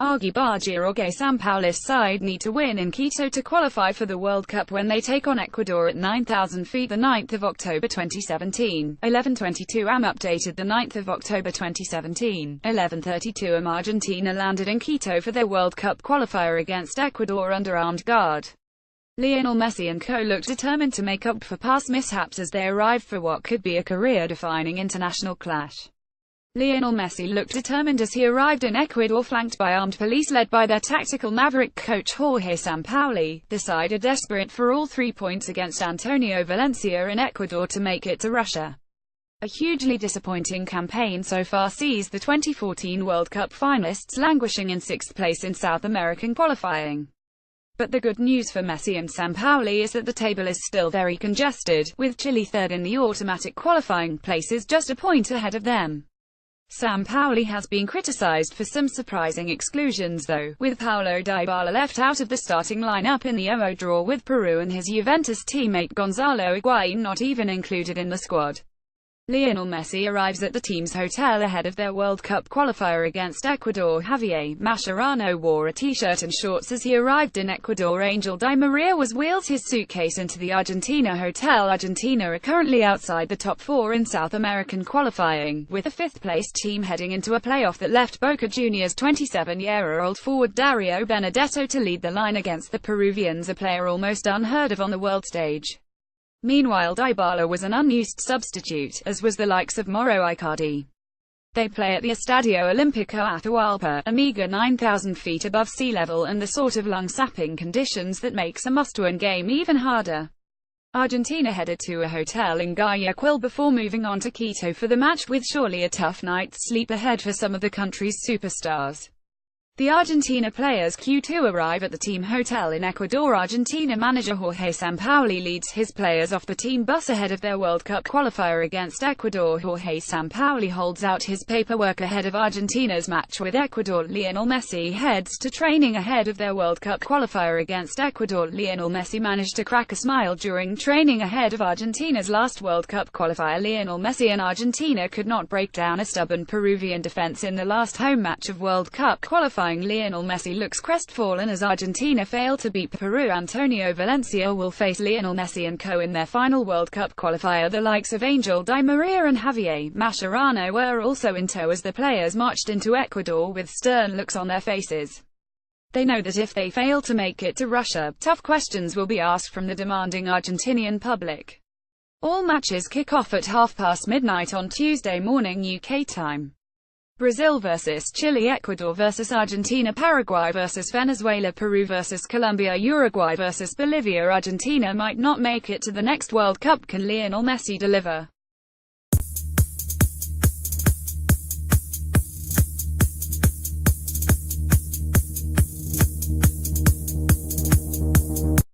Jorge Sampaoli's side need to win in Quito to qualify for the World Cup when they take on Ecuador at 9,000 feet the 9th of October 2017. 11:22 am updated the 9th of October 2017. 11:32 am Argentina landed in Quito for their World Cup qualifier against Ecuador under armed guard. Lionel Messi and co looked determined to make up for past mishaps as they arrived for what could be a career-defining international clash. Lionel Messi looked determined as he arrived in Ecuador flanked by armed police led by their tactical maverick coach Jorge Sampaoli. The side are desperate for all 3 points against Antonio Valencia in Ecuador to make it to Russia. A hugely disappointing campaign so far sees the 2014 World Cup finalists languishing in 6th place in South American qualifying. But the good news for Messi and Sampaoli is that the table is still very congested, with Chile third in the automatic qualifying places just a point ahead of them. Sampaoli has been criticized for some surprising exclusions though, with Paulo Dybala left out of the starting lineup in the 0-0 draw with Peru and his Juventus teammate Gonzalo Higuain not even included in the squad. Lionel Messi arrives at the team's hotel ahead of their World Cup qualifier against Ecuador. Javier Mascherano wore a t-shirt and shorts as he arrived in Ecuador. Angel Di Maria was wheeled his suitcase into the Argentina hotel. Argentina are currently outside the top 4 in South American qualifying, with a 5th-placed team heading into a playoff that left Boca Juniors' 27-year-old forward Dario Benedetto to lead the line against the Peruvians, a player almost unheard of on the world stage. Meanwhile, Dybala was an unused substitute, as was the likes of Mauro Icardi. They play at the Estadio Olímpico Atahualpa, a meager 9,000 feet above sea level, and the sort of lung-sapping conditions that makes a must-win game even harder. Argentina headed to a hotel in Guayaquil before moving on to Quito for the match, with surely a tough night's sleep ahead for some of the country's superstars. The Argentina players Q2 arrive at the team hotel in Ecuador. Argentina manager Jorge Sampaoli leads his players off the team bus ahead of their World Cup qualifier against Ecuador. Jorge Sampaoli holds out his paperwork ahead of Argentina's match with Ecuador. Lionel Messi heads to training ahead of their World Cup qualifier against Ecuador. Lionel Messi managed to crack a smile during training ahead of Argentina's last World Cup qualifier. Lionel Messi and Argentina could not break down a stubborn Peruvian defense in the last home match of World Cup qualifying. Lionel Messi looks crestfallen as Argentina fail to beat Peru. Antonio Valencia will face Lionel Messi and co in their final World Cup qualifier. The likes of Angel Di Maria and Javier Mascherano were also in tow as the players marched into Ecuador with stern looks on their faces. They know that if they fail to make it to Russia, tough questions will be asked from the demanding Argentinian public. All matches kick off at midnight on Tuesday morning UK time. Brazil vs Chile, Ecuador vs Argentina, Paraguay vs Venezuela, Peru vs Colombia, Uruguay vs Bolivia. Argentina might not make it to the next World Cup. Can Lionel Messi deliver?